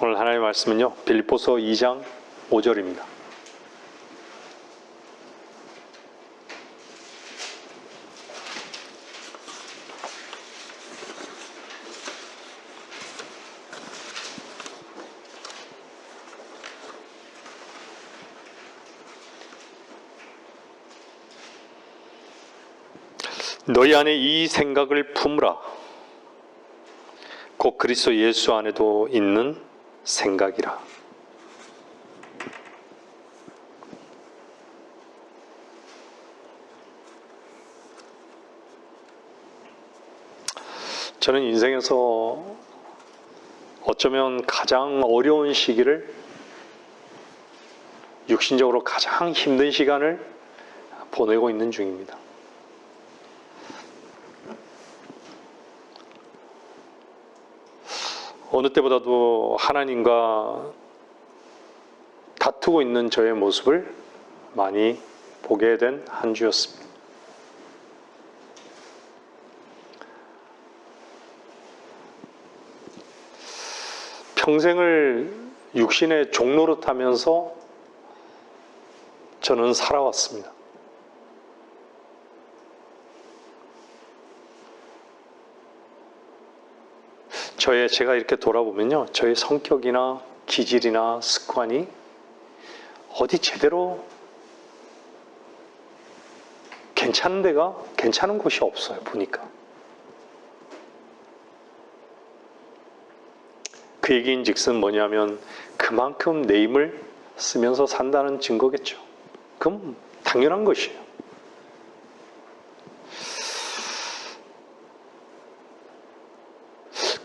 오늘 하나님의 말씀은요, 빌립보서 2장 5절입니다. 너희 안에 이 생각을 품으라. 곧 그리스도 예수 안에도 있는 생각이라. 저는 인생에서 어쩌면 가장 어려운 시기를, 육신적으로 가장 힘든 시간을 보내고 있는 중입니다. 어느 때보다도 하나님과 다투고 있는 저의 모습을 많이 보게 된 한 주였습니다. 평생을 육신의 종노릇하면서 저는 살아왔습니다. 제가 이렇게 돌아보면요, 저의 성격이나 기질이나 습관이 어디 제대로 괜찮은 곳이 없어요, 보니까. 그 얘기인 즉슨 뭐냐면 그만큼 내 힘을 쓰면서 산다는 증거겠죠. 그럼 당연한 것이에요.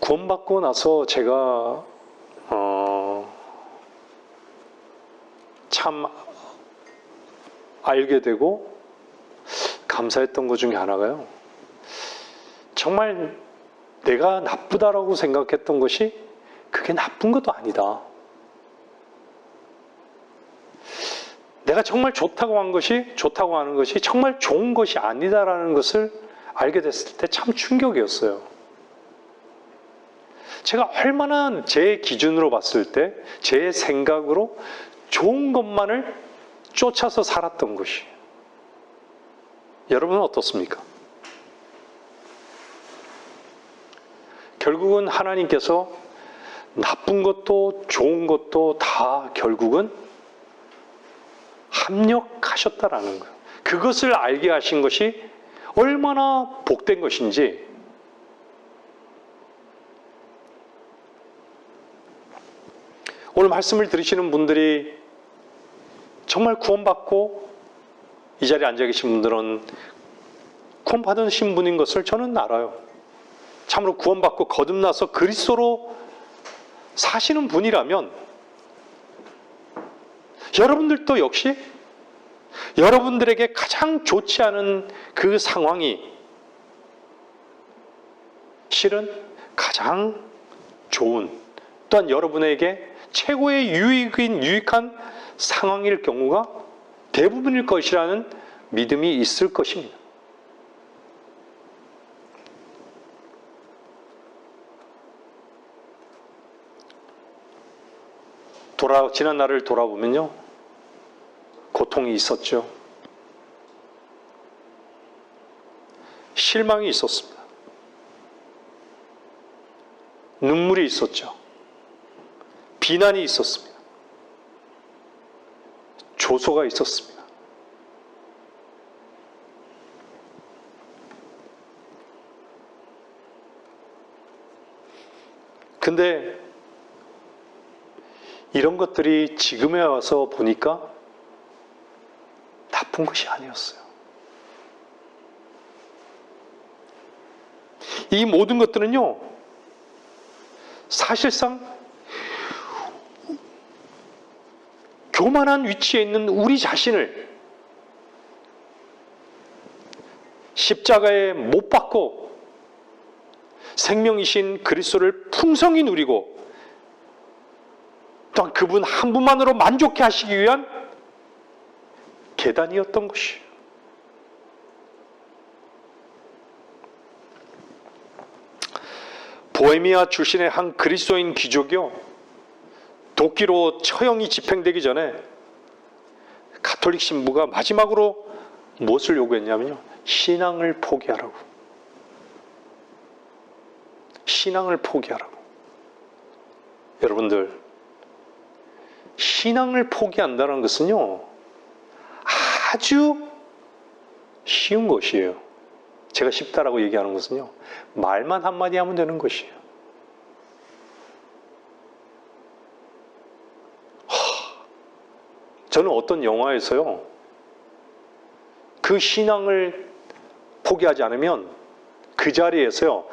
구원받고 나서 제가 참 알게 되고 감사했던 것 중에 하나가요, 정말 내가 나쁘다라고 생각했던 것이 그게 나쁜 것도 아니다. 내가 정말 좋다고 하는 것이 정말 좋은 것이 아니다라는 것을 알게 됐을 때 참 충격이었어요. 제가 얼마나 제 기준으로 봤을 때, 제 생각으로 좋은 것만을 쫓아서 살았던 것이. 여러분은 어떻습니까? 결국은 하나님께서 나쁜 것도 좋은 것도 다 결국은 합력하셨다라는 거예요. 그것을 알게 하신 것이 얼마나 복된 것인지. 오늘 말씀을 들으시는 분들이 정말 구원받고 이 자리에 앉아 계신 분들은 구원받으신 분인 것을 저는 알아요. 참으로 구원받고 거듭나서 그리스도로 사시는 분이라면 여러분들도 역시 여러분들에게 가장 좋지 않은 그 상황이 실은 가장 좋은, 또한 여러분에게 최고의 유익한 상황일 경우가 대부분일 것이라는 믿음이 있을 것입니다. 지난 날을 돌아보면요, 고통이 있었죠. 실망이 있었습니다. 눈물이 있었죠. 비난이 있었습니다. 조소가 있었습니다. 근데 이런 것들이 지금에 와서 보니까 나쁜 것이 아니었어요. 이 모든 것들은요, 사실상 교만한 위치에 있는 우리 자신을 십자가에 못 박고 생명이신 그리스도를 풍성히 누리고 또한 그분 한 분만으로 만족해 하시기 위한 계단이었던 것이에요. 보헤미아 출신의 한 그리스도인 귀족이요, 도끼로 처형이 집행되기 전에 가톨릭 신부가 마지막으로 무엇을 요구했냐면요, 신앙을 포기하라고. 신앙을 포기하라고. 여러분들, 신앙을 포기한다는 것은요, 아주 쉬운 것이에요. 제가 쉽다라고 얘기하는 것은요, 말만 한마디 하면 되는 것이에요. 저는 어떤 영화에서요, 그 신앙을 포기하지 않으면 그 자리에서요,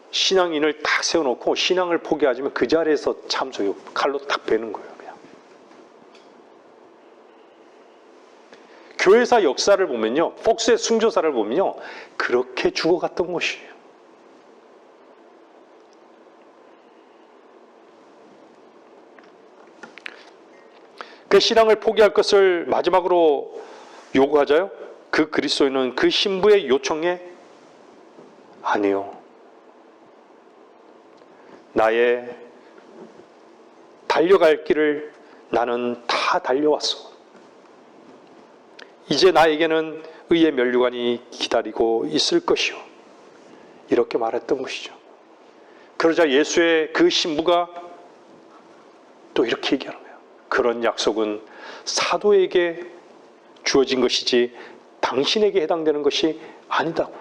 신앙인을 딱 세워놓고 신앙을 포기하지만 그 자리에서 참소요, 칼로 딱 베는 거예요. 그냥. 교회사 역사를 보면요, 폭스의 순교사를 보면요, 그렇게 죽어갔던 것이에요. 그 신앙을 포기할 것을 마지막으로 요구하자요? 그 그리스도인은 그 신부의 요청에 아니요, 나의 달려갈 길을 나는 다 달려왔어. 이제 나에게는 의의 면류관이 기다리고 있을 것이요, 이렇게 말했던 것이죠. 그러자 예수의 그 신부가 또 이렇게 얘기하는 거예요. 그런 약속은 사도에게 주어진 것이지 당신에게 해당되는 것이 아니다고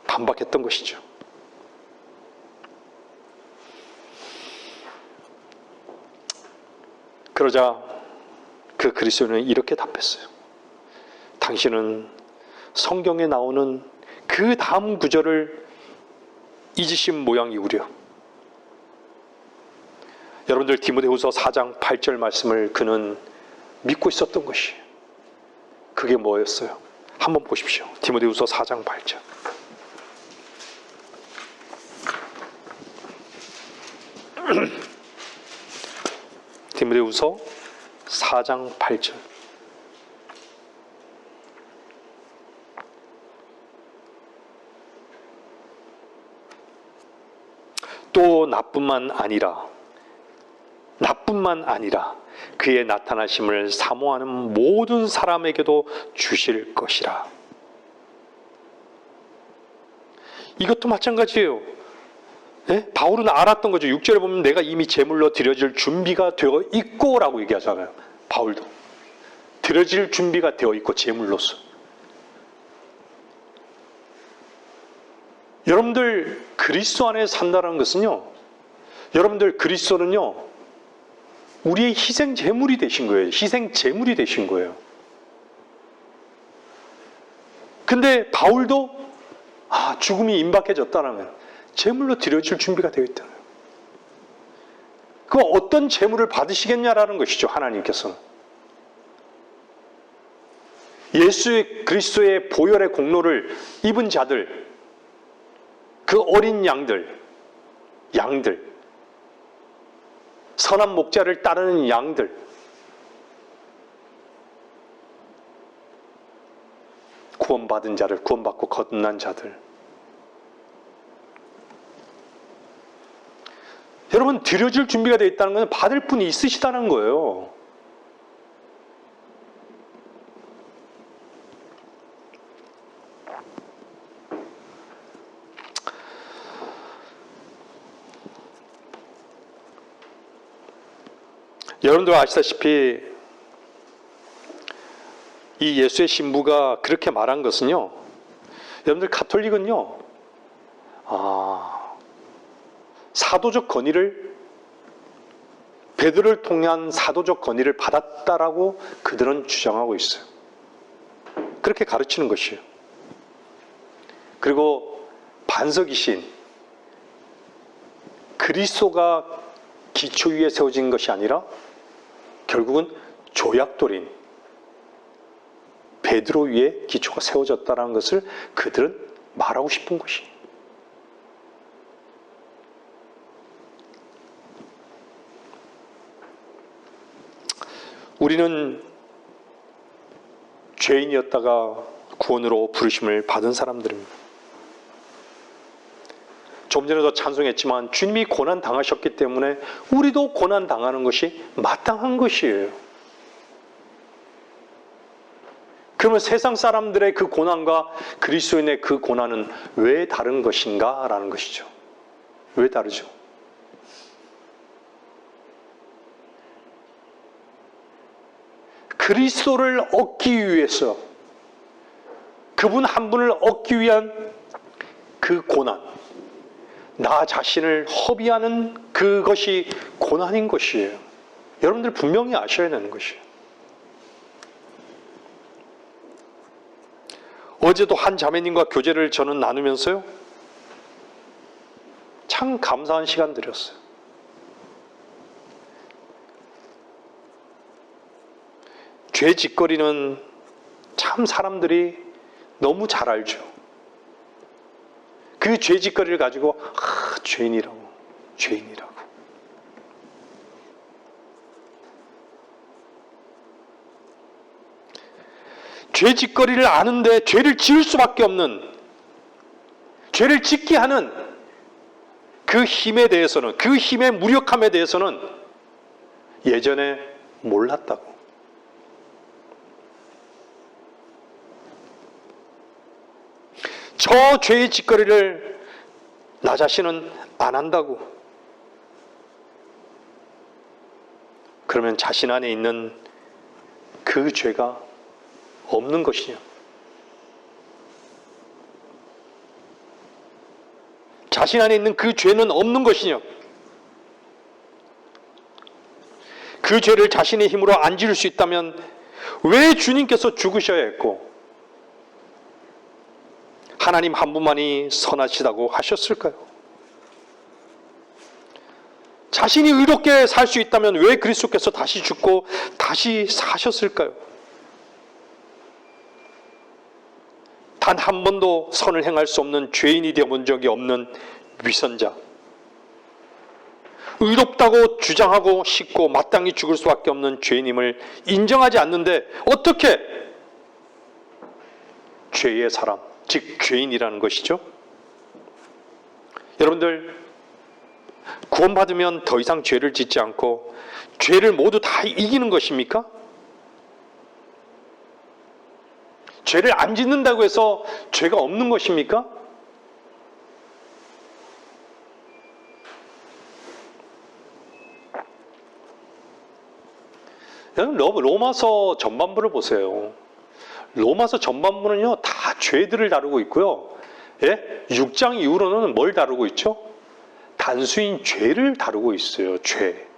반박했던 것이죠. 그러자 그 그리스도인은 이렇게 답했어요. 당신은 성경에 나오는 그 다음 구절을 잊으신 모양이구려. 여러분들, 디모데후서 4장 8절 말씀을 그는 믿고 있었던 것이에요. 그게 뭐였어요? 한번 보십시오. 디모데후서 4장 8절. 디모데후서 4장 8절. 또 나뿐만 아니라 그의 나타나심을 사모하는 모든 사람에게도 주실 것이라. 이것도 마찬가지예요. 네? 바울은 알았던 거죠. 6절에 보면 내가 이미 제물로 드려질 준비가 되어 있고 라고 얘기하잖아요. 바울도 드려질 준비가 되어 있고 제물로서. 여러분들, 그리스도 안에 산다는 것은요, 여러분들, 그리스도는요, 우리의 희생 제물이 되신 거예요. 희생 제물이 되신 거예요. 근데 바울도 죽음이 임박해졌다면 제물로 드려질 준비가 되어 있다는 거예요. 그 어떤 제물을 받으시겠냐라는 것이죠, 하나님께서는. 예수의 그리스도의 보혈의 공로를 입은 자들, 그 어린 양들, 선한 목자를 따르는 양들, 구원받은 자를, 구원받고 거듭난 자들. 여러분, 드려질 준비가 되어 있다는 것은 받을 분이 있으시다는 거예요. 여러분들 아시다시피 이 예수의 신부가 그렇게 말한 것은요, 여러분들, 가톨릭은요, 사도적 건의를, 베드로를 통한 사도적 건의를 받았다라고 그들은 주장하고 있어요. 그렇게 가르치는 것이에요. 그리고 반석이신 그리스도가 기초 위에 세워진 것이 아니라 결국은 조약돌인 베드로 위에 기초가 세워졌다는 것을 그들은 말하고 싶은 것이에요. 우리는 죄인이었다가 구원으로 부르심을 받은 사람들입니다. 좀 전에도 찬송했지만 주님이 고난 당하셨기 때문에 우리도 고난 당하는 것이 마땅한 것이에요. 그러면 세상 사람들의 그 고난과 그리스도인의 그 고난은 왜 다른 것인가? 라는 것이죠. 왜 다르죠? 그리스도를 얻기 위해서, 그분 한 분을 얻기 위한 그 고난, 나 자신을 허비하는 그것이 고난인 것이에요. 여러분들 분명히 아셔야 되는 것이에요. 어제도 한 자매님과 교제를 저는 나누면서요, 참 감사한 시간 드렸어요. 죄짓거리는 참 사람들이 너무 잘 알죠. 그 죄짓거리를 가지고 죄인이라고. 죄짓거리를 아는데 죄를 지을 수밖에 없는, 죄를 짓게 하는 그 힘에 대해서는, 그 힘의 무력함에 대해서는 예전에 몰랐다고. 저 죄의 짓거리를 나 자신은 안 한다고. 그러면 자신 안에 있는 그 죄가 없는 것이냐? 자신 안에 있는 그 죄는 없는 것이냐? 그 죄를 자신의 힘으로 안 지을 수 있다면 왜 주님께서 죽으셔야 했고 하나님 한 분만이 선하시다고 하셨을까요? 자신이 의롭게 살 수 있다면 왜 그리스도께서 다시 죽고 다시 사셨을까요? 단 한 번도 선을 행할 수 없는 죄인이 되어본 적이 없는 위선자, 의롭다고 주장하고 싶고 마땅히 죽을 수밖에 없는 죄인임을 인정하지 않는데 어떻게 죄의 사람, 즉 죄인이라는 것이죠. 여러분들 구원받으면 더 이상 죄를 짓지 않고 죄를 모두 다 이기는 것입니까? 죄를 안 짓는다고 해서 죄가 없는 것입니까? 여러분 로마서 전반부를 보세요. 로마서 전반부는요 다 죄들을 다루고 있고요. 예? 6장 이후로는 뭘 다루고 있죠? 단수인 죄를 다루고 있어요. 죄.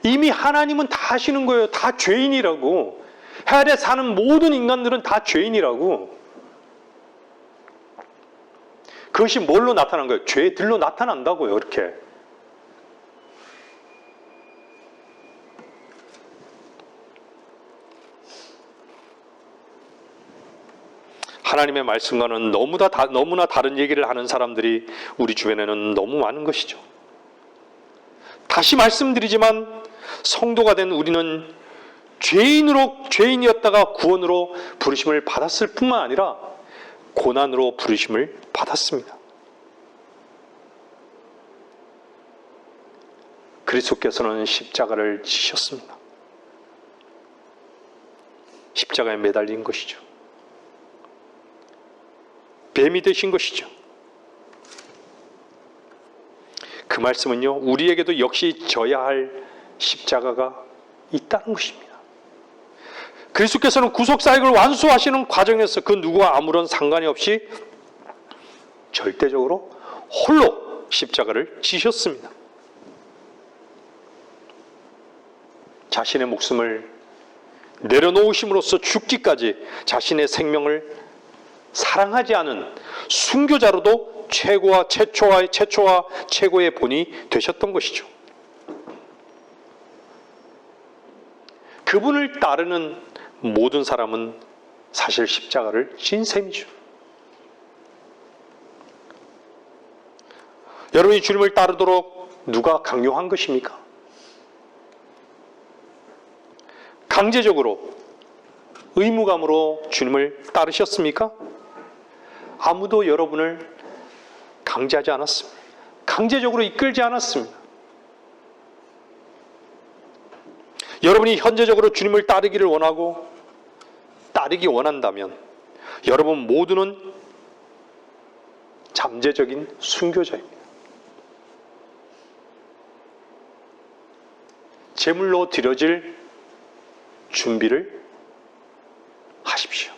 이미 하나님은 다 하시는 거예요. 다 죄인이라고. 헬에 사는 모든 인간들은 다 죄인이라고. 그것이 뭘로 나타난 거예요? 죄들로 나타난다고요. 이렇게. 하나님의 말씀과는 너무나 다른 얘기를 하는 사람들이 우리 주변에는 너무 많은 것이죠. 다시 말씀드리지만 성도가 된 우리는 죄인이었다가 구원으로 부르심을 받았을 뿐만 아니라 고난으로 부르심을 받았습니다. 그리스도께서는 십자가를 지셨습니다. 십자가에 매달린 것이죠. 뱀이 되신 것이죠. 그 말씀은요, 우리에게도 역시 져야 할 십자가가 있다는 것입니다. 그리스도께서는 구속사역을 완수하시는 과정에서 그 누구와 아무런 상관이 없이 절대적으로 홀로 십자가를 지셨습니다. 자신의 목숨을 내려놓으심으로써 죽기까지 자신의 생명을 사랑하지 않은 순교자로도 최초와 최고의 본이 되셨던 것이죠. 그분을 따르는 모든 사람은 사실 십자가를 진 셈이죠. 여러분이 주님을 따르도록 누가 강요한 것입니까? 강제적으로 의무감으로 주님을 따르셨습니까? 아무도 여러분을 강제하지 않았습니다. 강제적으로 이끌지 않았습니다. 여러분이 현재적으로 주님을 따르기를 원하고 따르기 원한다면 여러분 모두는 잠재적인 순교자입니다. 제물로 드려질 준비를 하십시오.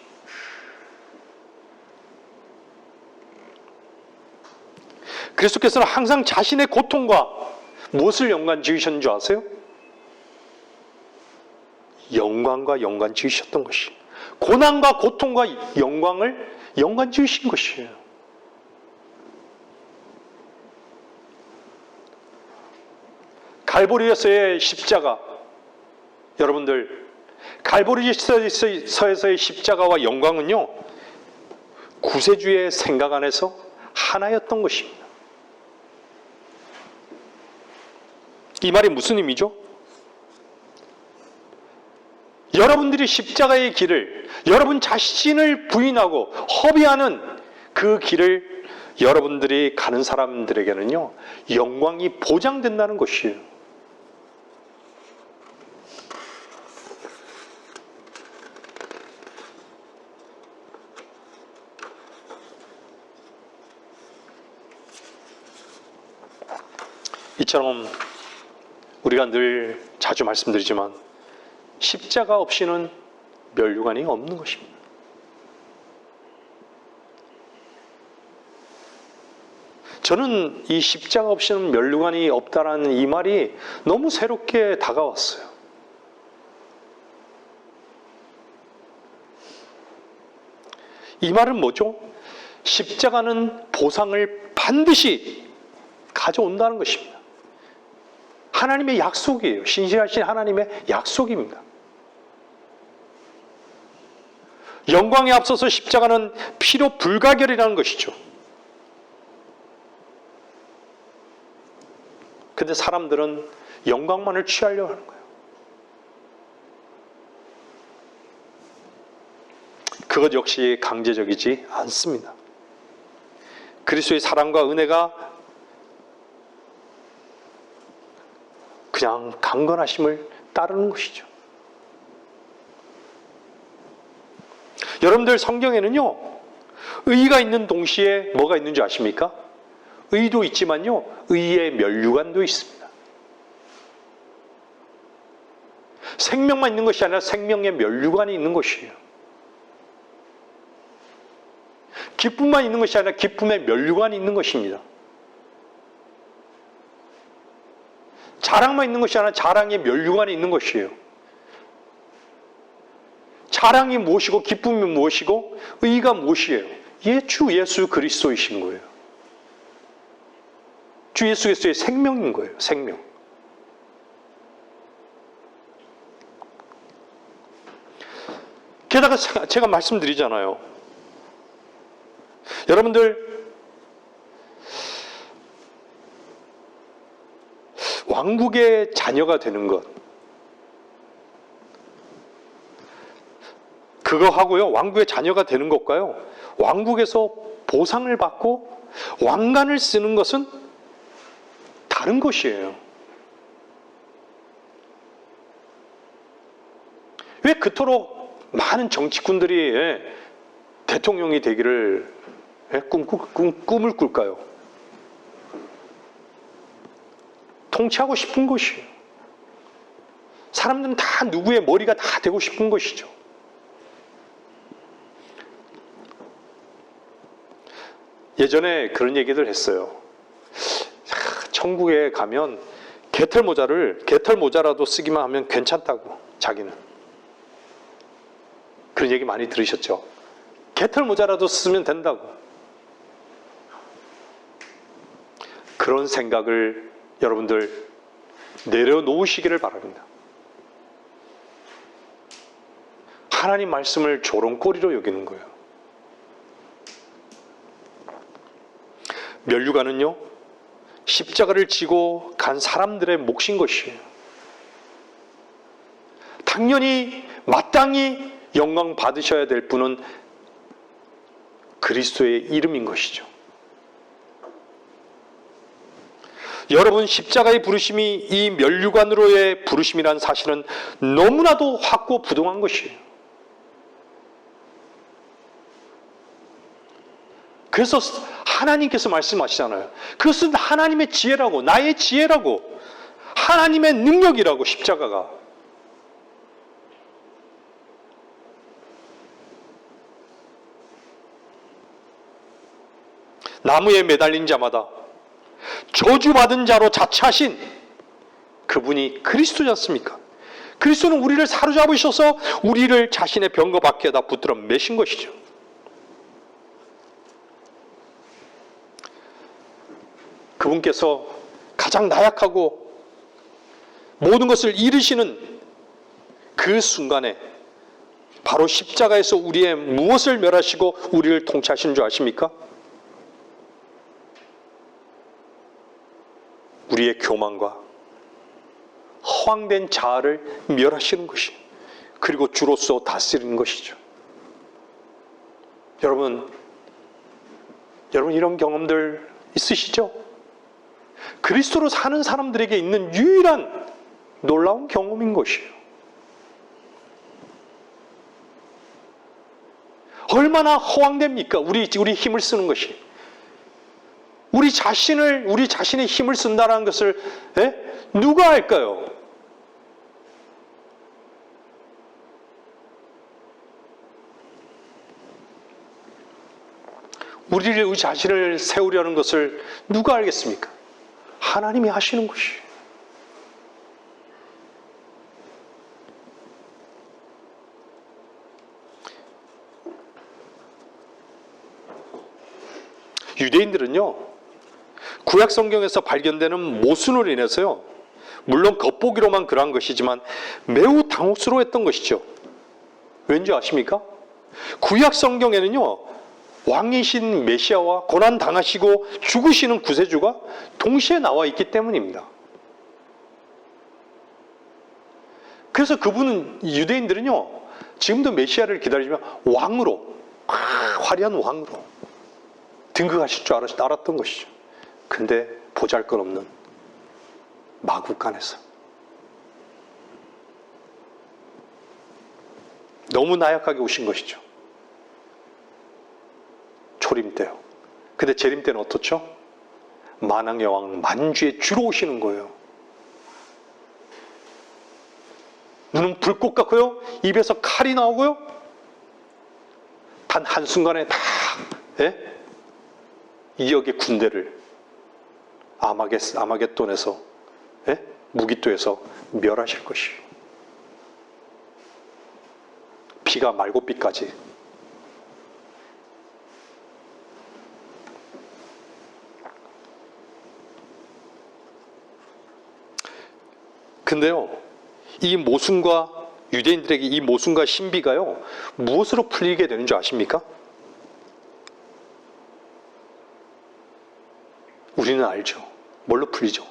그리스도께서는 항상 자신의 고통과 무엇을 연관 지으셨는 줄 아세요? 영광과 연관 지으셨던 것이, 고난과 고통과 영광을 연관 지으신 것이에요. 갈보리에서의 십자가, 여러분들 갈보리에서의 십자가와 영광은요, 구세주의 생각 안에서 하나였던 것입니다. 이 말이 무슨 의미죠? 여러분들이 십자가의 길을, 여러분 자신을 부인하고 허비하는 그 길을 여러분들이 가는 사람들에게는요, 영광이 보장된다는 것이에요. 이처럼 우리가 늘 자주 말씀드리지만 십자가 없이는 면류관이 없는 것입니다. 저는 이 십자가 없이는 면류관이 없다라는 이 말이 너무 새롭게 다가왔어요. 이 말은 뭐죠? 십자가는 보상을 반드시 가져온다는 것입니다. 하나님의 약속이에요. 신실하신 하나님의 약속입니다. 영광에 앞서서 십자가는 피로 불가결이라는 것이죠. 근데 사람들은 영광만을 취하려고 하는 거예요. 그것 역시 강제적이지 않습니다. 그리스도의 사랑과 은혜가 그냥 강건하심을 따르는 것이죠. 여러분들 성경에는요, 의가 있는 동시에 뭐가 있는 줄 아십니까? 의도 있지만요, 의의 면류관도 있습니다. 생명만 있는 것이 아니라 생명의 면류관이 있는 것이에요. 기쁨만 있는 것이 아니라 기쁨의 면류관이 있는 것입니다. 자랑만 있는 것이 아니라 자랑의 면류관이 있는 것이에요. 자랑이 무엇이고 기쁨이 무엇이고 의가 무엇이에요? 주 예수 그리스도이신 거예요. 주 예수 그리스도의 생명인 거예요. 생명. 게다가 제가 말씀드리잖아요. 여러분들 왕국의 자녀가 되는 것, 그거 하고요, 왕국의 자녀가 되는 것과요, 왕국에서 보상을 받고 왕관을 쓰는 것은 다른 것이에요. 왜 그토록 많은 정치꾼들이 대통령이 되기를 꿈을 꿀까요? 통치하고 싶은 것이에요. 사람들은 다 누구의 머리가 다 되고 싶은 것이죠. 예전에 그런 얘기들 했어요. 천국에 가면 개털 모자라도 쓰기만 하면 괜찮다고, 자기는. 그런 얘기 많이 들으셨죠? 개털 모자라도 쓰면 된다고. 그런 생각을 여러분들 내려놓으시기를 바랍니다. 하나님 말씀을 조롱거리로 여기는 거예요. 면류관은요, 십자가를 지고 간 사람들의 몫인 것이에요. 당연히 마땅히 영광 받으셔야 될 분은 그리스도의 이름인 것이죠. 여러분, 십자가의 부르심이 이 면류관으로의 부르심이라는 사실은 너무나도 확고부동한 것이에요. 그래서 하나님께서 말씀하시잖아요. 그것은 하나님의 지혜라고, 나의 지혜라고, 하나님의 능력이라고, 십자가가. 나무에 매달린 자마다 저주받은 자로 자처하신 그분이 그리스도지 않습니까? 그리스도는 우리를 사로잡으셔서 우리를 자신의 병거 밖에다 붙들어 매신 것이죠. 그분께서 가장 나약하고 모든 것을 잃으시는 그 순간에 바로 십자가에서 우리의 무엇을 멸하시고 우리를 통치하신 줄 아십니까? 우리의 교만과 허황된 자아를 멸하시는 것이, 그리고 주로서 다스리는 것이죠. 여러분 이런 경험들 있으시죠? 그리스도로 사는 사람들에게 있는 유일한 놀라운 경험인 것이에요. 얼마나 허황됩니까? 우리 힘을 쓰는 것이. 우리 자신의 힘을 쓴다는 것을 누가 할까요? 우리 자신을 세우려는 것을 누가 알겠습니까? 하나님이 하시는 것이에요. 유대인들은요, 구약 성경에서 발견되는 모순으로 인해서요, 물론 겉보기로만 그러한 것이지만 매우 당혹스러워했던 것이죠. 왠지 아십니까? 구약 성경에는요, 왕이신 메시아와 고난 당하시고 죽으시는 구세주가 동시에 나와 있기 때문입니다. 그래서 유대인들은요, 지금도 메시아를 기다리지만 왕으로, 화려한 왕으로 등극하실 줄 알았던 것이죠. 근데 보잘것없는 마구간에서 너무 나약하게 오신 것이죠. 초림 때요. 근데 재림 때는 어떻죠? 만왕의 왕 만주의 주로 오시는 거예요. 눈은 불꽃 같고요, 입에서 칼이 나오고요, 단 한순간에 다 2억의 군대를 아마겟돈에서, 무기토에서 멸하실 것이에요. 피가 말고피까지. 근데요, 이 모순과, 유대인들에게 이 모순과 신비가요, 무엇으로 풀리게 되는 줄 아십니까? 우리는 알죠. 뭘로 풀리죠?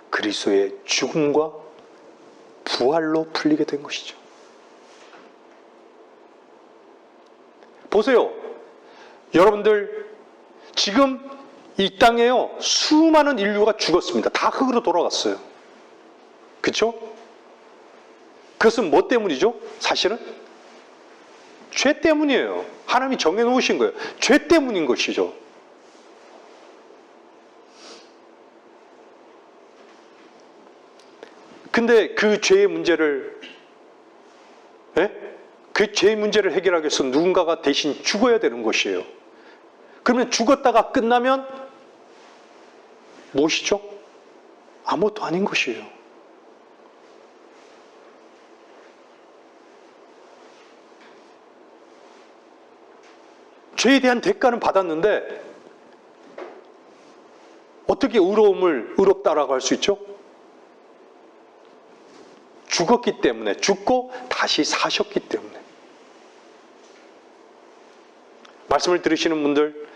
그리스도의 죽음과 부활로 풀리게 된 것이죠. 보세요. 여러분들, 지금 이 땅에요, 수많은 인류가 죽었습니다. 다 흙으로 돌아갔어요. 그렇죠? 그것은 뭐 때문이죠? 사실은 죄 때문이에요. 하나님이 정해놓으신 거예요. 죄 때문인 것이죠. 근데 그 죄의 문제를 해결하기 위해서 누군가가 대신 죽어야 되는 것이에요. 그러면 죽었다가 끝나면 무엇이죠? 아무것도 아닌 것이에요. 죄에 대한 대가는 받았는데 어떻게 의롭다라고 할 수 있죠? 죽었기 때문에, 죽고 다시 사셨기 때문에. 말씀을 들으시는 분들,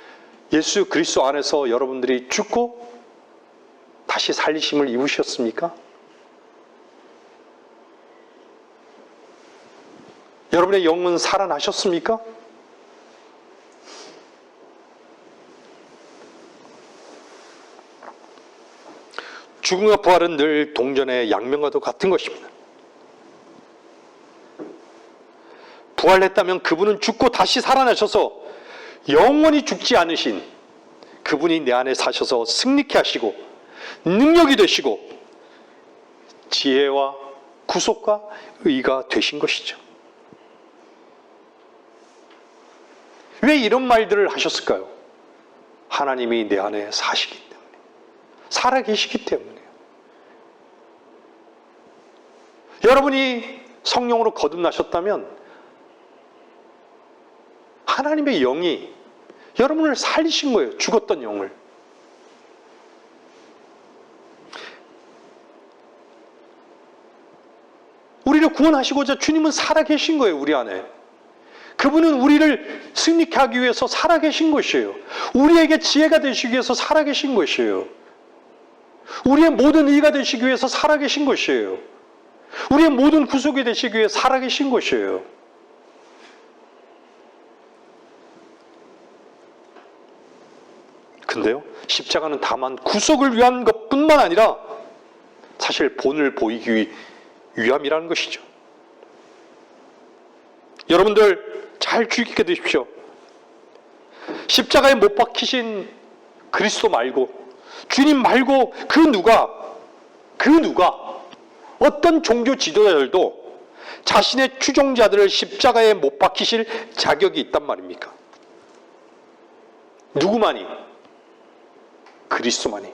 예수 그리스도 안에서 여러분들이 죽고 다시 살리심을 입으셨습니까? 여러분의 영은 살아나셨습니까? 죽음과 부활은 늘 동전의 양면과도 같은 것입니다. 부활했다면 그분은 죽고 다시 살아나셔서 영원히 죽지 않으신 그분이 내 안에 사셔서 승리케 하시고 능력이 되시고 지혜와 구속과 의가 되신 것이죠. 왜 이런 말들을 하셨을까요? 하나님이 내 안에 사시기 때문에, 살아계시기 때문에요. 여러분이 성령으로 거듭나셨다면 하나님의 영이 여러분을 살리신 거예요. 죽었던 영을. 우리를 구원하시고자 주님은 살아계신 거예요. 우리 안에. 그분은 우리를 승리케 하기 위해서 살아계신 것이에요. 우리에게 지혜가 되시기 위해서 살아계신 것이에요. 우리의 모든 의가 되시기 위해서 살아계신 것이에요. 우리의 모든 구속이 되시기 위해 살아계신 것이에요. 근데요, 십자가는 다만 구속을 위한 것뿐만 아니라 사실 본을 보이기 위함이라는 것이죠. 여러분들 잘 주의 깊게 들으십시오. 십자가에 못 박히신 그리스도 말고, 주님 말고 그 누가 어떤 종교 지도자들도 자신의 추종자들을 십자가에 못 박히실 자격이 있단 말입니까? 누구만이? 그리스도만이.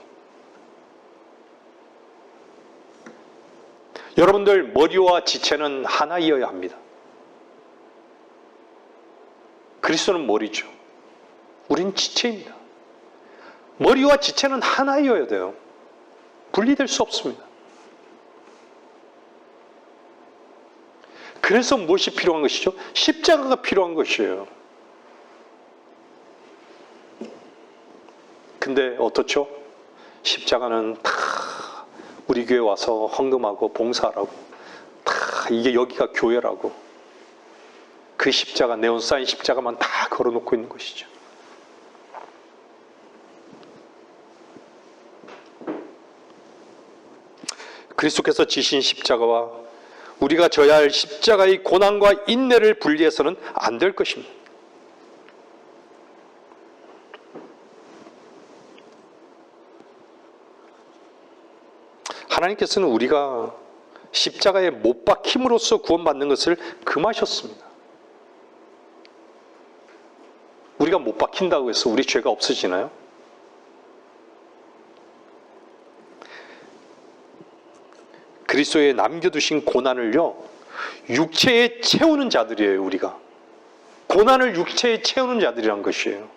여러분들 머리와 지체는 하나이어야 합니다. 그리스도는 머리죠. 우린 지체입니다. 머리와 지체는 하나이어야 돼요. 분리될 수 없습니다. 그래서 무엇이 필요한 것이죠? 십자가가 필요한 것이에요. 근데 어떻죠? 십자가는 다 우리 교회 와서 헌금하고 봉사하라고, 다 이게 여기가 교회라고, 그 십자가, 네온 사인 십자가만 다 걸어놓고 있는 것이죠. 그리스도께서 지신 십자가와 우리가 져야 할 십자가의 고난과 인내를 분리해서는 안 될 것입니다. 하나님께서는 우리가 십자가에 못 박힘으로써 구원받는 것을 금하셨습니다. 우리가 못 박힌다고 해서 우리 죄가 없어지나요? 그리스도에 남겨두신 고난을요, 육체에 채우는 자들이에요. 우리가 고난을 육체에 채우는 자들이란 것이에요.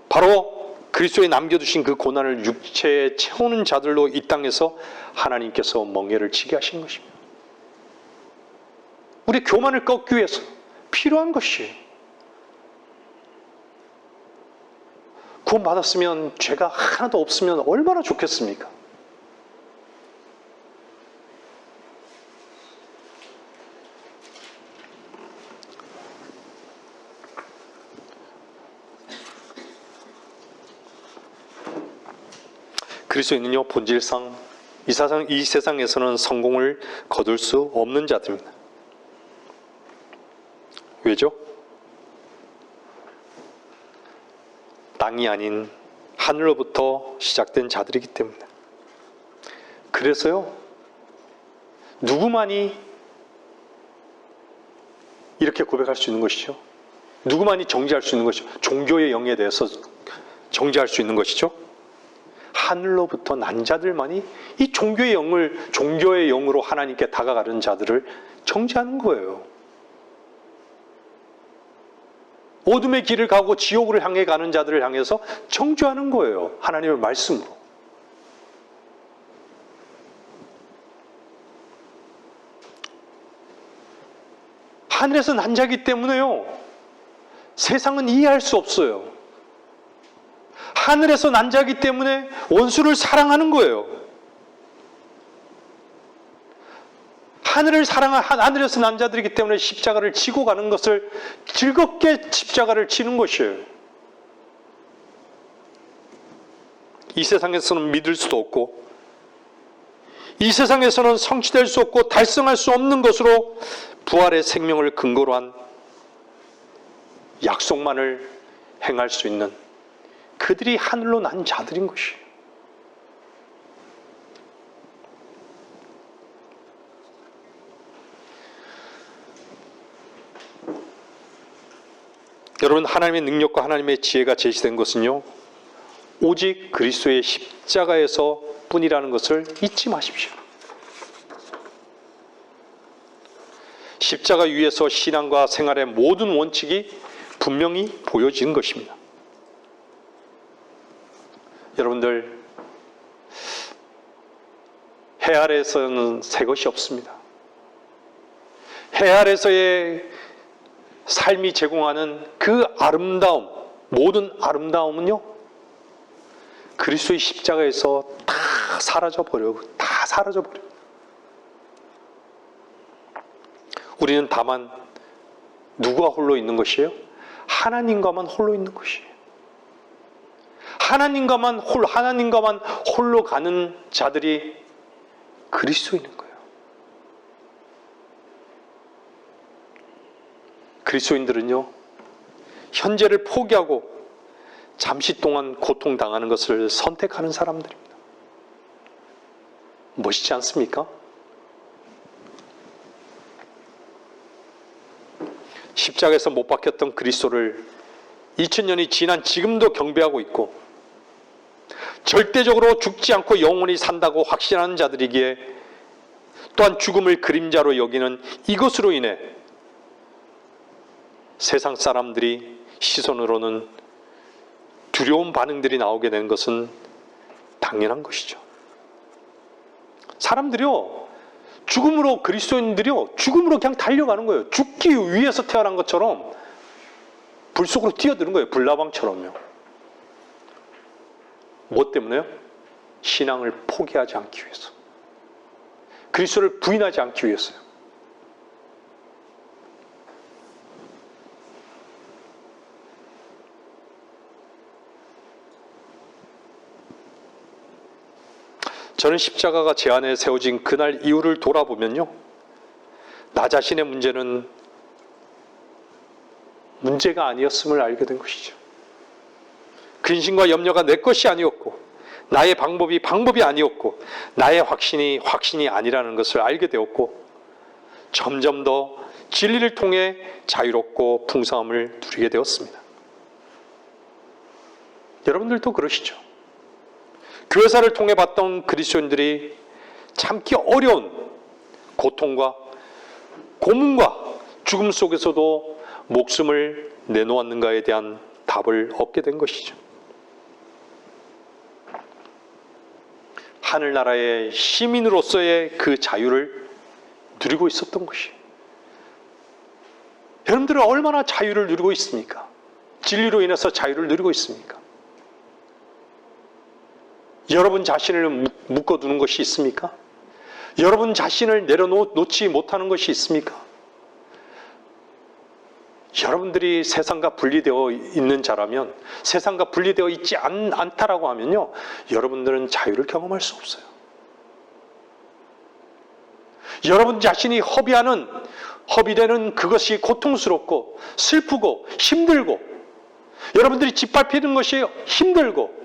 바로 그리스도에 남겨두신 그 고난을 육체에 채우는 자들로 이 땅에서 하나님께서 멍에를 지게 하신 것입니다. 우리 교만을 꺾기 위해서 필요한 것이에요. 구원받았으면 죄가 하나도 없으면 얼마나 좋겠습니까? 그리스도인은요, 본질상 이 세상에서는 성공을 거둘 수 없는 자들입니다. 왜죠? 땅이 아닌 하늘로부터 시작된 자들이기 때문에. 그래서요, 누구만이 이렇게 고백할 수 있는 것이죠? 누구만이 정죄할 수 있는 것이죠? 종교의 영에 대해서 정죄할 수 있는 것이죠? 하늘로부터 난 자들만이 이 종교의 영으로 하나님께 다가가는 자들을 정죄하는 거예요. 어둠의 길을 가고 지옥을 향해 가는 자들을 향해서 정죄하는 거예요. 하나님의 말씀으로. 하늘에서 난 자이기 때문에요, 세상은 이해할 수 없어요. 하늘에서 난 자이기 때문에 원수를 사랑하는 거예요. 하늘에서 난 자들이기 때문에 십자가를 지고 가는 것을 즐겁게 십자가를 지는 것이에요. 이 세상에서는 믿을 수도 없고, 이 세상에서는 성취될 수 없고 달성할 수 없는 것으로 부활의 생명을 근거로 한 약속만을 행할 수 있는 그들이 하늘로 난 자들인 것이에요. 여러분, 하나님의 능력과 하나님의 지혜가 제시된 것은요, 오직 그리스도의 십자가에서 뿐이라는 것을 잊지 마십시오. 십자가 위에서 신앙과 생활의 모든 원칙이 분명히 보여지는 것입니다. 여러분들, 해 아래에서는 새 것이 없습니다. 해 아래에서의 삶이 제공하는 그 아름다움, 모든 아름다움은요, 그리스도의 십자가에서 다 사라져버려요. 다 사라져버려요. 우리는 다만 누구와 홀로 있는 것이에요? 하나님과만 홀로 있는 것이에요. 하나님과만 홀로 가는 자들이 그리스도인인 거예요. 그리스도인들은요, 현재를 포기하고 잠시 동안 고통당하는 것을 선택하는 사람들입니다. 멋있지 않습니까? 십자가에서 못 박혔던 그리스도를 2000년이 지난 지금도 경배하고 있고, 절대적으로 죽지 않고 영원히 산다고 확신하는 자들이기에, 또한 죽음을 그림자로 여기는 이것으로 인해 세상 사람들이 시선으로는 두려운 반응들이 나오게 된 것은 당연한 것이죠. 사람들이요, 죽음으로, 그리스도인들이요, 죽음으로 그냥 달려가는 거예요. 죽기 위해서 태어난 것처럼 불 속으로 뛰어드는 거예요. 불나방처럼요. 뭐 때문에요? 신앙을 포기하지 않기 위해서. 그리스도를 부인하지 않기 위해서요. 저는 십자가가 제 안에 세워진 그날 이후를 돌아보면요, 나 자신의 문제는 문제가 아니었음을 알게 된 것이죠. 근심과 염려가 내 것이 아니었고, 나의 방법이 아니었고, 나의 확신이 아니라는 것을 알게 되었고, 점점 더 진리를 통해 자유롭고 풍성함을 누리게 되었습니다. 여러분들도 그러시죠? 교회사를 통해 봤던 그리스도인들이 참기 어려운 고통과 고문과 죽음 속에서도 목숨을 내놓았는가에 대한 답을 얻게 된 것이죠. 하늘나라의 시민으로서의 그 자유를 누리고 있었던 것이에요. 여러분들은 얼마나 자유를 누리고 있습니까? 진리로 인해서 자유를 누리고 있습니까? 여러분 자신을 묶어두는 것이 있습니까? 여러분 자신을 내려놓지 못하는 것이 있습니까? 여러분들이 세상과 분리되어 있는 자라면, 세상과 분리되어 있지 않다라고 하면요, 여러분들은 자유를 경험할 수 없어요. 여러분 자신이 허비되는 그것이 고통스럽고 슬프고 힘들고, 여러분들이 짓밟히는 것이 힘들고,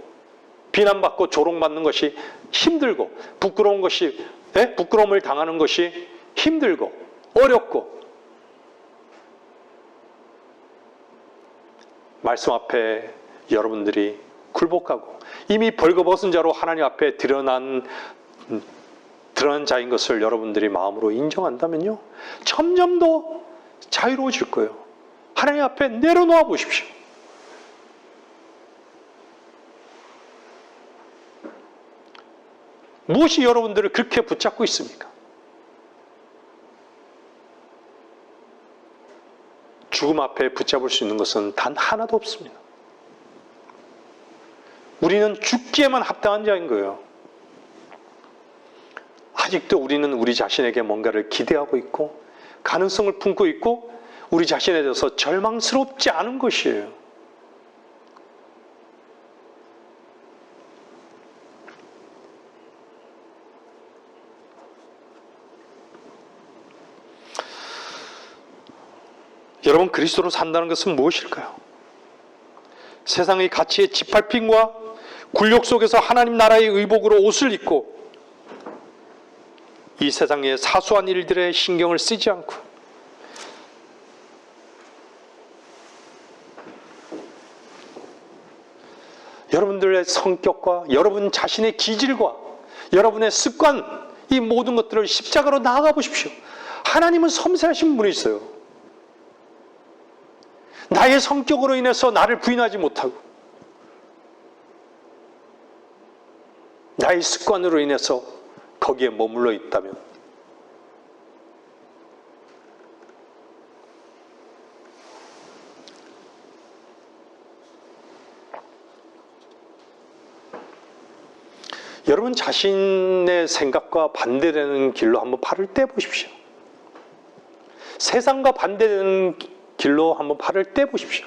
비난받고 조롱받는 것이 힘들고, 부끄러움을 당하는 것이 힘들고 어렵고, 말씀 앞에 여러분들이 굴복하고 이미 벌거벗은 자로 하나님 앞에 드러난 자인 것을 여러분들이 마음으로 인정한다면요, 점점 더 자유로워질 거예요. 하나님 앞에 내려놓아 보십시오. 무엇이 여러분들을 그렇게 붙잡고 있습니까? 죽음 앞에 붙잡을 수 있는 것은 단 하나도 없습니다. 우리는 죽기에만 합당한 자인 거예요. 아직도 우리는 우리 자신에게 뭔가를 기대하고 있고 가능성을 품고 있고 우리 자신에 대해서 절망스럽지 않은 것이에요. 여러분, 그리스도로 산다는 것은 무엇일까요? 세상의 가치의 짓밟힘과 굴욕 속에서 하나님 나라의 의복으로 옷을 입고 이 세상의 사소한 일들에 신경을 쓰지 않고 여러분들의 성격과 여러분 자신의 기질과 여러분의 습관, 이 모든 것들을 십자가로 나아가 보십시오. 하나님은 섬세하신 분이세요. 나의 성격으로 인해서 나를 부인하지 못하고 나의 습관으로 인해서 거기에 머물러 있다면 여러분 자신의 생각과 반대되는 길로 한번 발을 떼보십시오. 세상과 반대되는 길로 한번 발을 떼보십시오.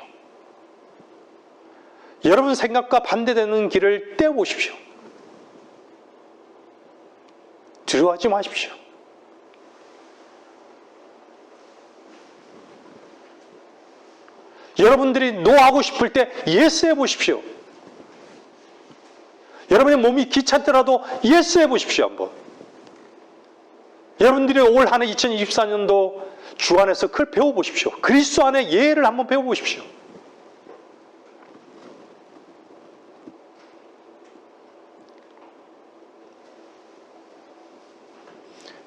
여러분 생각과 반대되는 길을 떼보십시오. 두려워하지 마십시오. 여러분들이 노하고 싶을 때 예스 해보십시오. 여러분의 몸이 귀찮더라도 예스 해보십시오. 한번. 여러분들이 올 한 해 2024년도 주 안에서 그걸 배워보십시오. 그리스도 안에 예를 한번 배워보십시오.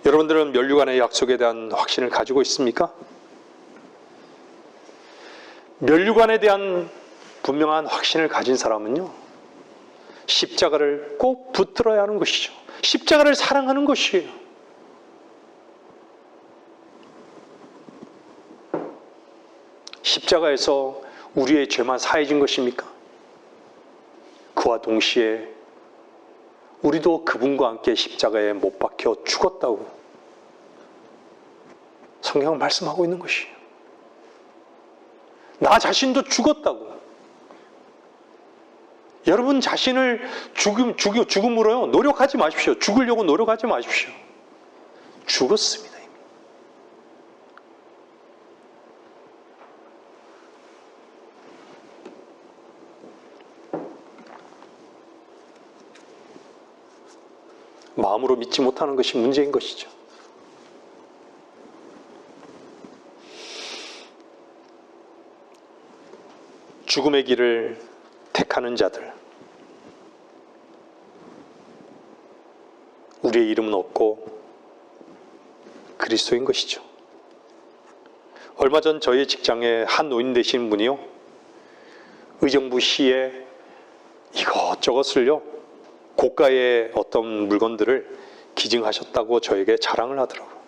여러분들은 면류관의 약속에 대한 확신을 가지고 있습니까? 면류관에 대한 분명한 확신을 가진 사람은요, 십자가를 꼭 붙들어야 하는 것이죠. 십자가를 사랑하는 것이에요. 십자가에서 우리의 죄만 사해진 것입니까? 그와 동시에 우리도 그분과 함께 십자가에 못 박혀 죽었다고 성경은 말씀하고 있는 것이에요. 나 자신도 죽었다고. 여러분 자신을 죽음으로요 노력하지 마십시오. 죽으려고 노력하지 마십시오. 죽었습니다. 이미. 마음으로 믿지 못하는 것이 문제인 것이죠. 죽음의 길을 택하는 자들, 우리의 이름은 없고 그리스도인 것이죠. 얼마 전 저희 직장에 한 노인 되신 분이요, 의정부 시에 이것저것을요 고가의 어떤 물건들을 기증하셨다고 저에게 자랑을 하더라고요.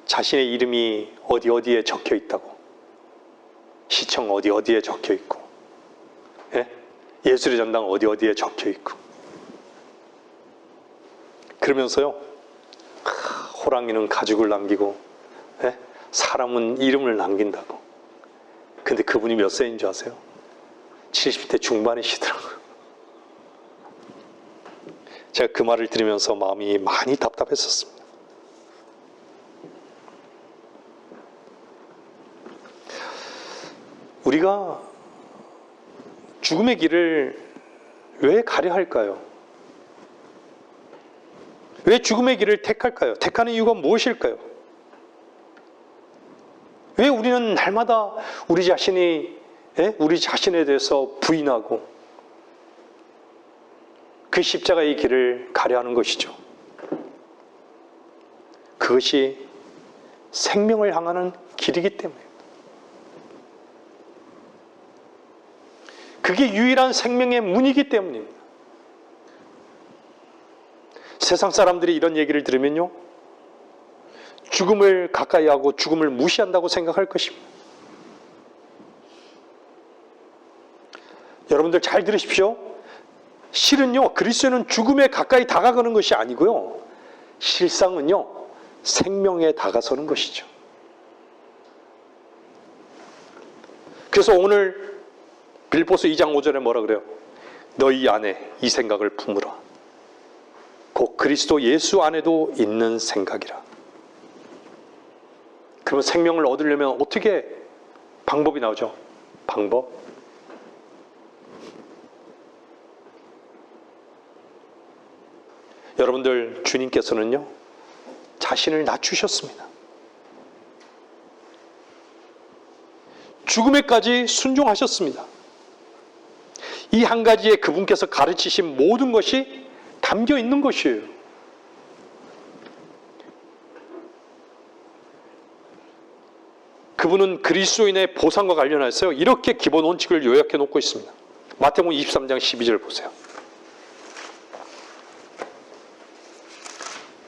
자신의 이름이 어디에 적혀 있다고, 시청 어디에 적혀 있고, 예술의 전당 어디에 적혀 있고, 그러면서요 호랑이는 가죽을 남기고 사람은 이름을 남긴다고. 근데 그분이 몇 세인 줄 아세요? 70대 중반이시더라고요. 제가 그 말을 들으면서 마음이 많이 답답했었습니다. 우리가 죽음의 길을 왜 가려 할까요? 왜 죽음의 길을 택할까요? 택하는 이유가 무엇일까요? 왜 우리는 날마다 우리 자신에 대해서 부인하고 그 십자가의 길을 가려 하는 것이죠? 그것이 생명을 향하는 길이기 때문에, 그게 유일한 생명의 문이기 때문입니다. 세상 사람들이 이런 얘기를 들으면요, 죽음을 가까이 하고 죽음을 무시한다고 생각할 것입니다. 여러분들 잘 들으십시오. 실은요, 그리스도는 죽음에 가까이 다가가는 것이 아니고요, 실상은요, 생명에 다가서는 것이죠. 그래서 오늘 빌립보서 2장 5절에 뭐라 그래요? 너희 안에 이 생각을 품으라. 곧 그리스도 예수 안에도 있는 생각이라. 그러면 생명을 얻으려면 어떻게 방법이 나오죠? 방법? 여러분들, 주님께서는요, 자신을 낮추셨습니다. 죽음에까지 순종하셨습니다. 이 한 가지에 그분께서 가르치신 모든 것이 담겨 있는 것이에요. 그분은 그리스도인의 보상과 관련해서 이렇게 기본 원칙을 요약해 놓고 있습니다. 마태복음 23장 12절 보세요.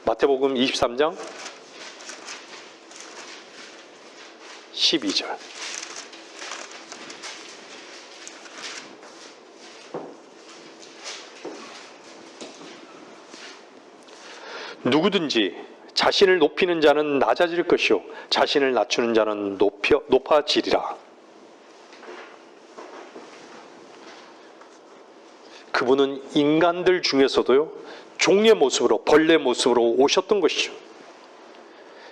마태복음 23장 12절. 누구든지 자신을 높이는 자는 낮아질 것이요 자신을 낮추는 자는 높아지리라. 그분은 인간들 중에서도요, 종의 모습으로, 벌레 모습으로 오셨던 것이죠.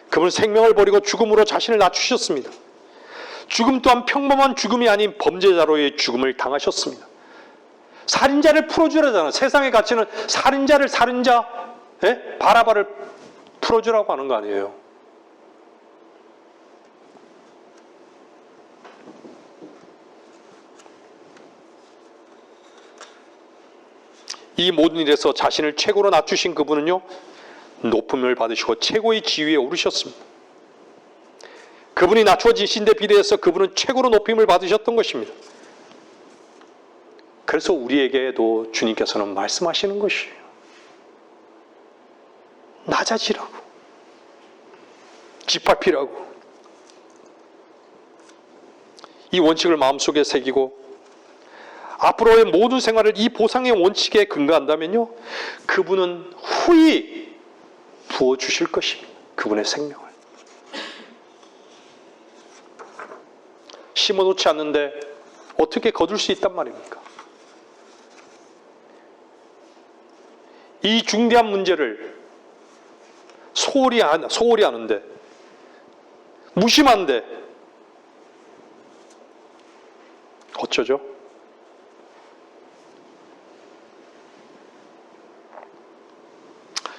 그분은 생명을 버리고 죽음으로 자신을 낮추셨습니다. 죽음 또한 평범한 죽음이 아닌 범죄자로의 죽음을 당하셨습니다. 살인자를 풀어주라잖아요. 세상의 가치는 살인자를 바라바를 풀어주라고 하는 거 아니에요. 이 모든 일에서 자신을 최고로 낮추신 그분은요, 높음을 받으시고 최고의 지위에 오르셨습니다. 그분이 낮춰지신 데 비례해서 그분은 최고로 높임을 받으셨던 것입니다. 그래서 우리에게도 주님께서는 말씀하시는 것이에요. 낮아지라고, 짓밟히라고. 이 원칙을 마음속에 새기고 앞으로의 모든 생활을 이 보상의 원칙에 근거한다면요, 그분은 후히 부어주실 것입니다. 그분의 생명을. 심어놓지 않는데 어떻게 거둘 수 있단 말입니까? 이 중대한 문제를 소홀히 하는데, 무심한데 어쩌죠?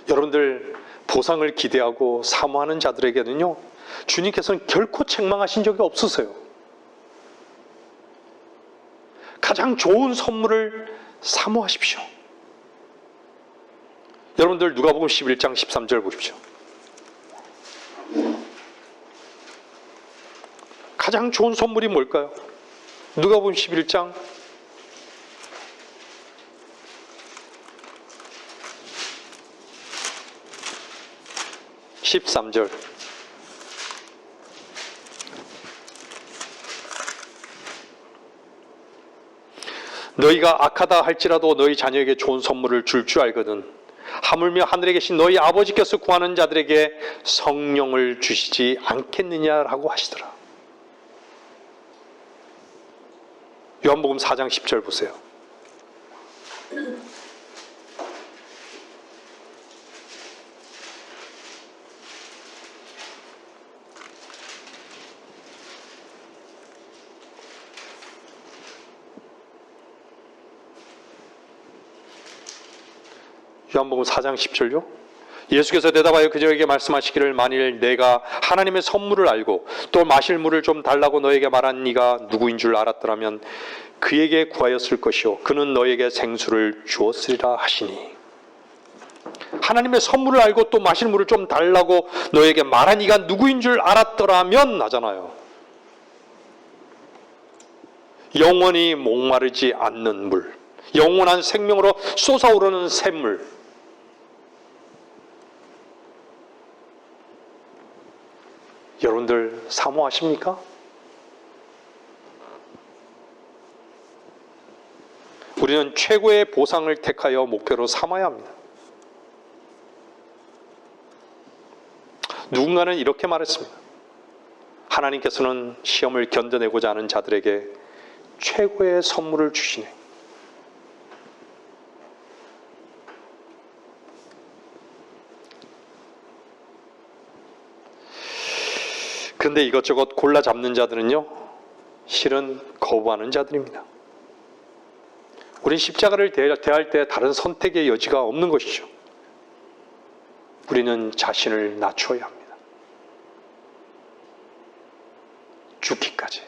여러분들, 보상을 기대하고 사모하는 자들에게는요, 주님께서는 결코 책망하신 적이 없으세요. 가장 좋은 선물을 사모하십시오. 여러분들, 누가복음 11장 13절 보십시오. 가장 좋은 선물이 뭘까요? 누가복음 11장 13절. 너희가 악하다 할지라도 너희 자녀에게 좋은 선물을 줄 줄 알거든. 하물며 하늘에 계신 너희 아버지께서 구하는 자들에게 성령을 주시지 않겠느냐라고 하시더라. 요한복음 4장 10절 보세요. 요한복음 4장 10절요. 예수께서 대답하여 그들에게 말씀하시기를, 만일 내가 하나님의 선물을 알고 또 마실 물을 좀 달라고 너에게 말한 네가 누구인 줄 알았더라면 그에게 구하였을 것이요 그는 너에게 생수를 주었으리라 하시니. 하나님의 선물을 알고 또 마실 물을 좀 달라고 너에게 말한 네가 누구인 줄 알았더라면 하잖아요. 영원히 목마르지 않는 물, 영원한 생명으로 솟아오르는 샘물. 여러분들 사모하십니까? 우리는 최고의 보상을 택하여 목표로 삼아야 합니다. 누군가는 이렇게 말했습니다. 하나님께서는 시험을 견뎌내고자 하는 자들에게 최고의 선물을 주시네. 그런데 이것저것 골라 잡는 자들은요, 실은 거부하는 자들입니다. 우린 십자가를 대할 때 다른 선택의 여지가 없는 것이죠. 우리는 자신을 낮춰야 합니다. 죽기까지.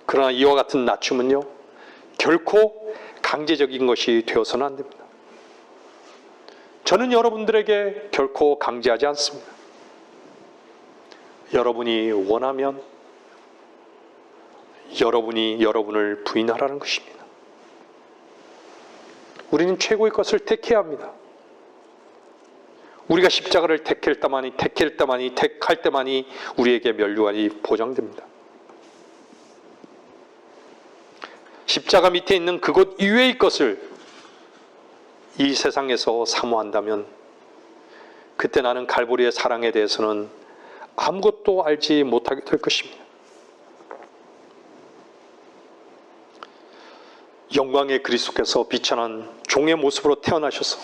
그러나 이와 같은 낮춤은요, 결코 강제적인 것이 되어서는 안 됩니다. 저는 여러분들에게 결코 강제하지 않습니다. 여러분이 원하면 여러분이 여러분을 부인하라는 것입니다. 우리는 최고의 것을 택해야 합니다. 우리가 십자가를 택할 때만이 우리에게 면류관이 보장됩니다. 십자가 밑에 있는 그곳 이외의 것을 이 세상에서 사모한다면 그때 나는 갈보리의 사랑에 대해서는 아무것도 알지 못하게 될 것입니다. 영광의 그리스도께서 비천한 종의 모습으로 태어나셔서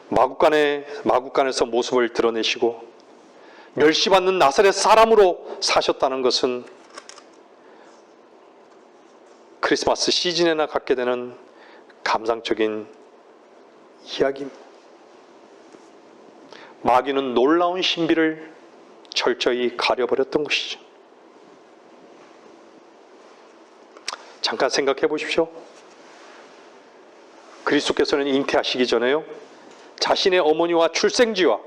마국간에서 모습을 드러내시고 멸시받는 나사렛 사람으로 사셨다는 것은 크리스마스 시즌에나 갖게 되는 감상적인 이야기입니다. 마귀는 놀라운 신비를 철저히 가려버렸던 것이죠. 잠깐 생각해 보십시오. 그리스도께서는 잉태하시기 전에요, 자신의 어머니와 출생지와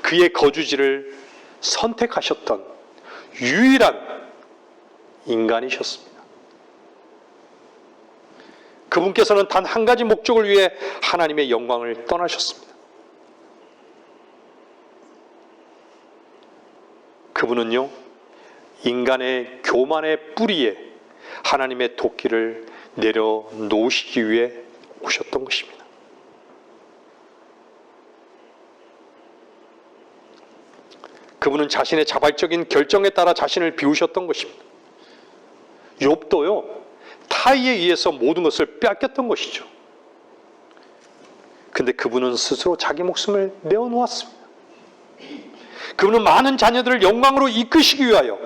그의 거주지를 선택하셨던 유일한 인간이셨습니다. 그분께서는 단 한 가지 목적을 위해 하나님의 영광을 떠나셨습니다. 그분은요, 인간의 교만의 뿌리에 하나님의 도끼를 내려놓으시기 위해 오셨던 것입니다. 그분은 자신의 자발적인 결정에 따라 자신을 비우셨던 것입니다. 욥도요, 타의에 의해서 모든 것을 빼앗겼던 것이죠. 근데 그분은 스스로 자기 목숨을 내어놓았습니다. 그분은 많은 자녀들을 영광으로 이끄시기 위하여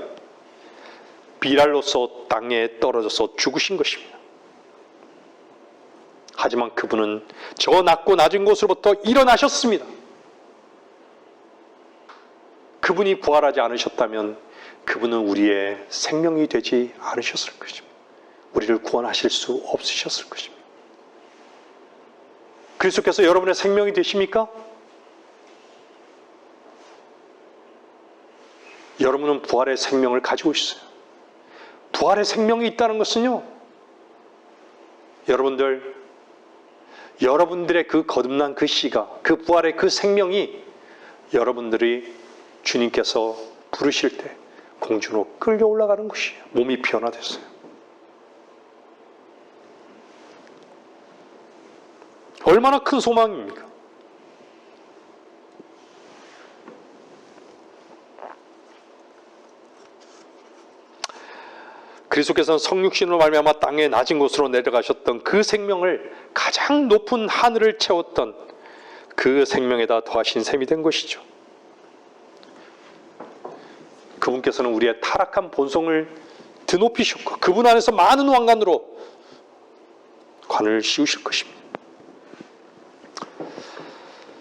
비랄로서 땅에 떨어져서 죽으신 것입니다. 하지만 그분은 저 낮고 낮은 곳으로부터 일어나셨습니다. 그분이 부활하지 않으셨다면 그분은 우리의 생명이 되지 않으셨을 것입니다. 우리를 구원하실 수 없으셨을 것입니다. 그리스도께서 여러분의 생명이 되십니까? 여러분은 부활의 생명을 가지고 있어요. 부활의 생명이 있다는 것은요, 여러분들의 그 거듭난 그 씨가, 그 부활의 그 생명이 여러분들이 주님께서 부르실 때 공주로 끌려 올라가는 것이에요. 몸이 변화됐어요. 얼마나 큰 소망입니까? 그리스도께서는 성육신으로 말미암아 땅의 낮은 곳으로 내려가셨던 그 생명을 가장 높은 하늘을 채웠던 그 생명에다 더하신 셈이 된 것이죠. 그분께서는 우리의 타락한 본성을 드높이셨고 그분 안에서 많은 왕관으로 관을 씌우실 것입니다.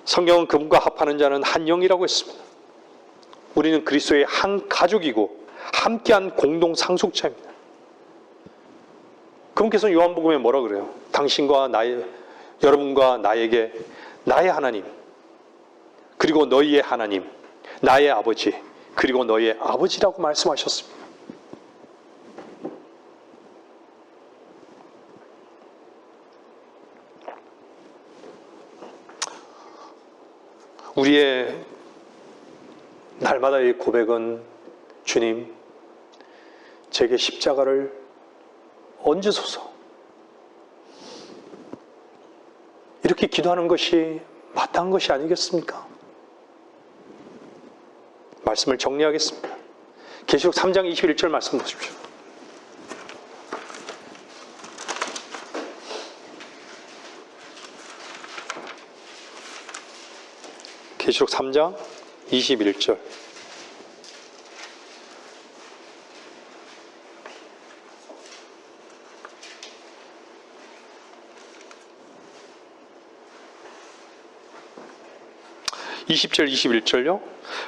성경은 그분과 합하는 자는 한 영이라고 했습니다. 우리는 그리스도의 한 가족이고 함께한 공동 상속자입니다. 그분께서는 요한복음에 뭐라 그래요? 여러분과 나에게 나의 하나님, 그리고 너희의 하나님, 나의 아버지, 그리고 너희의 아버지라고 말씀하셨습니다. 우리의 날마다의 고백은 주님, 제게 십자가를 얹으소서. 이렇게 기도하는 것이 마땅한 것이 아니겠습니까? 말씀을 정리하겠습니다. 계시록 3장 21절 말씀 보십시오. 계시록 3장 21절. (20절) 21절요.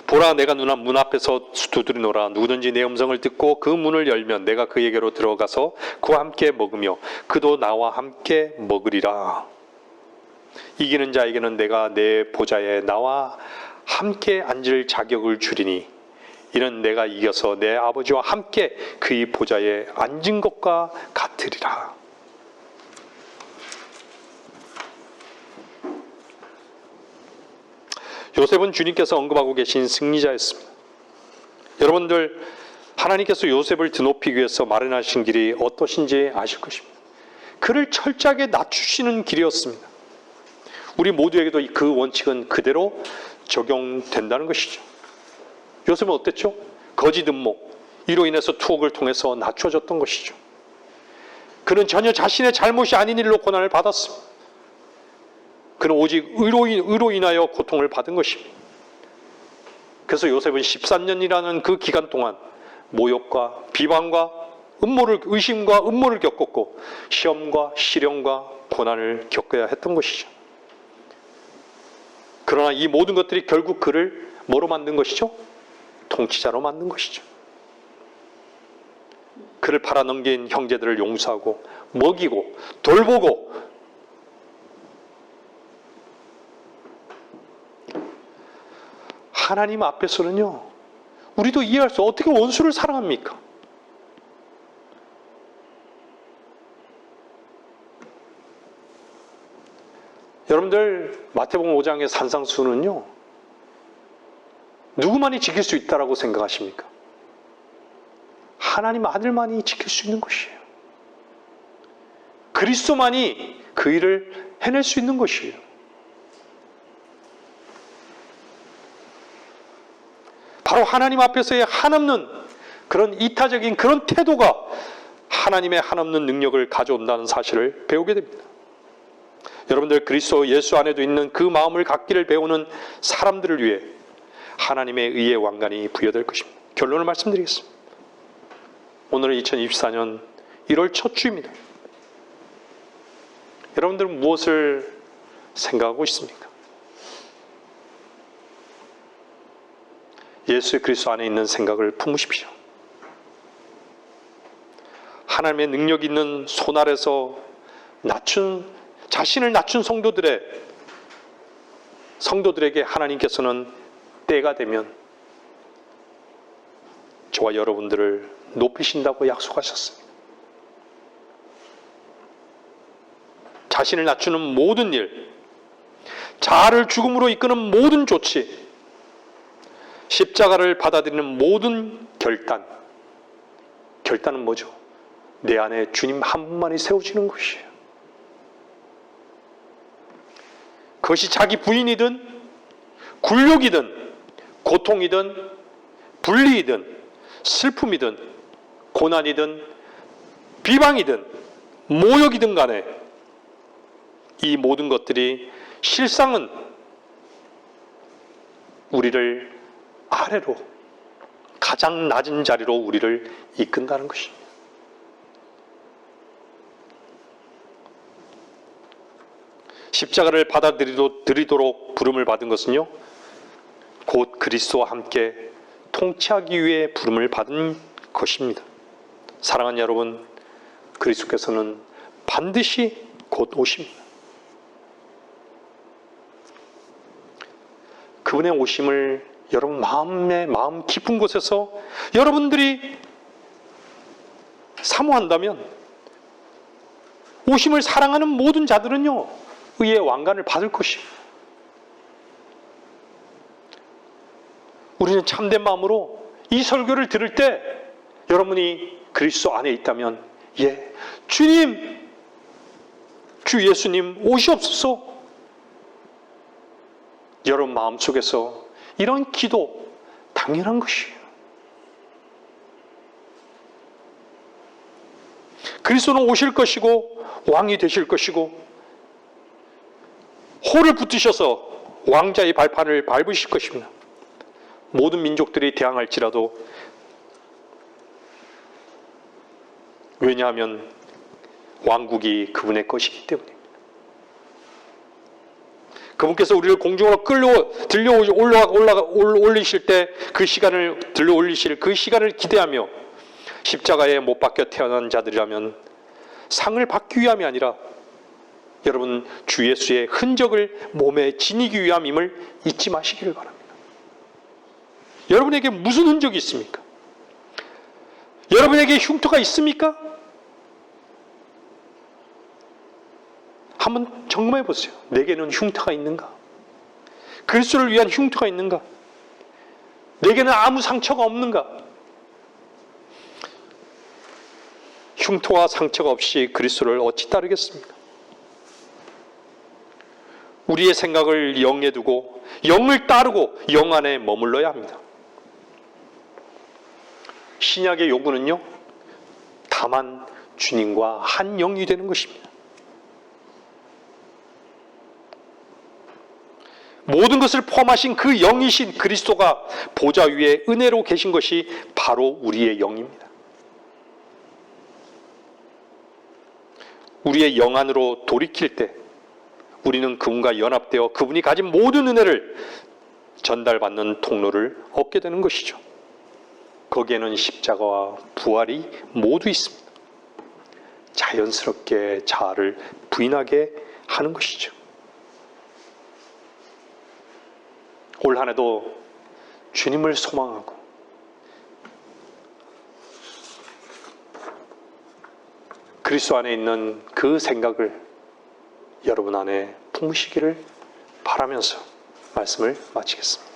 보라, 내가 문 앞에서 두드리노라. 누구든지 내 음성을 듣고 그 문을 열면 내가 그에게로 들어가서 그와 함께 먹으며 그도 나와 함께 먹으리라. 이기는 자에게는 내가 내 보좌에 나와 함께 앉을 자격을 주리니 이는 내가 이겨서 내 아버지와 함께 그의 보좌에 앉은 것과 같으리라. 요셉은 주님께서 언급하고 계신 승리자였습니다. 여러분들, 하나님께서 요셉을 드높이기 위해서 마련하신 길이 어떠신지 아실 것입니다. 그를 철저하게 낮추시는 길이었습니다. 우리 모두에게도 그 원칙은 그대로 적용된다는 것이죠. 요셉은 어땠죠? 거짓 음모, 이로 인해서 투옥을 통해서 낮춰졌던 것이죠. 그는 전혀 자신의 잘못이 아닌 일로 고난을 받았습니다. 그는 오직 의로 인하여 고통을 받은 것입니다. 그래서 요셉은 13년이라는 그 기간 동안 모욕과 비방과 의심과 음모를 겪었고 시험과 시련과 고난을 겪어야 했던 것이죠. 그러나 이 모든 것들이 결국 그를 뭐로 만든 것이죠? 통치자로 만든 것이죠. 그를 팔아넘긴 형제들을 용서하고 먹이고 돌보고 하나님 앞에서는요, 우리도 이해할 수 어떻게 원수를 사랑합니까? 여러분들, 마태복음 5장의 산상수훈은요, 누구만이 지킬 수 있다라고 생각하십니까? 하나님 아들만이 지킬 수 있는 것이에요. 그리스도만이 그 일을 해낼 수 있는 것이에요. 바로 하나님 앞에서의 한없는 그런 이타적인 그런 태도가 하나님의 한없는 능력을 가져온다는 사실을 배우게 됩니다. 여러분들, 그리스도 예수 안에도 있는 그 마음을 갖기를 배우는 사람들을 위해 하나님의 의의 왕관이 부여될 것입니다. 결론을 말씀드리겠습니다. 오늘은 2024년 1월 첫 주입니다. 여러분들은 무엇을 생각하고 있습니까? 예수 그리스도 안에 있는 생각을 품으십시오. 하나님의 능력 있는 손 아래서 자신을 낮춘 성도들에게 하나님께서는 때가 되면 저와 여러분들을 높이신다고 약속하셨습니다. 자신을 낮추는 모든 일, 자아를 죽음으로 이끄는 모든 조치, 십자가를 받아들이는 모든 결단은 뭐죠? 내 안에 주님 한 분만이 세워지는 것이에요. 그것이 자기 부인이든 굴욕이든 고통이든 분리이든 슬픔이든 고난이든 비방이든 모욕이든 간에 이 모든 것들이 실상은 우리를 아래로, 가장 낮은 자리로 우리를 이끈다는 것입니다. 십자가를 받아들이도록 부름을 받은 것은요, 곧 그리스도와 함께 통치하기 위해 부름을 받은 것입니다. 사랑하는 여러분, 그리스도께서는 반드시 곧 오십니다. 그분의 오심을 여러분 마음 깊은 곳에서 여러분들이 사모한다면 오심을 사랑하는 모든 자들은요, 의의 왕관을 받을 것입니다. 우리는 참된 마음으로 이 설교를 들을 때 여러분이 그리스도 안에 있다면, 예, 주님, 주 예수님 오시옵소서. 여러분 마음속에서 이런 기도 당연한 것이에요. 그리스도는 오실 것이고 왕이 되실 것이고 호를 붙으셔서 왕자의 발판을 밟으실 것입니다. 모든 민족들이 대항할지라도, 왜냐하면 왕국이 그분의 것이기 때문입니다. 그분께서 우리를 공중으로 올리실 때 그 시간을 들려 올리실 그 시간을 기대하며 십자가에 못 박혀 태어난 자들이라면 상을 받기 위함이 아니라 여러분 주 예수의 흔적을 몸에 지니기 위함임을 잊지 마시기를 바랍니다. 여러분에게 무슨 흔적이 있습니까? 여러분에게 흉터가 있습니까? 한번 점검해 보세요. 내게는 흉터가 있는가? 그리스도를 위한 흉터가 있는가? 내게는 아무 상처가 없는가? 흉터와 상처가 없이 그리스도를 어찌 따르겠습니까? 우리의 생각을 영에 두고 영을 따르고 영 안에 머물러야 합니다. 신약의 요구는요, 다만 주님과 한 영이 되는 것입니다. 모든 것을 포함하신 그 영이신 그리스도가 보좌 위에 은혜로 계신 것이 바로 우리의 영입니다. 우리의 영 안으로 돌이킬 때 우리는 그분과 연합되어 그분이 가진 모든 은혜를 전달받는 통로를 얻게 되는 것이죠. 거기에는 십자가와 부활이 모두 있습니다. 자연스럽게 자아를 부인하게 하는 것이죠. 올 한 해도 주님을 소망하고 그리스도 안에 있는 그 생각을 여러분 안에 품으시기를 바라면서 말씀을 마치겠습니다.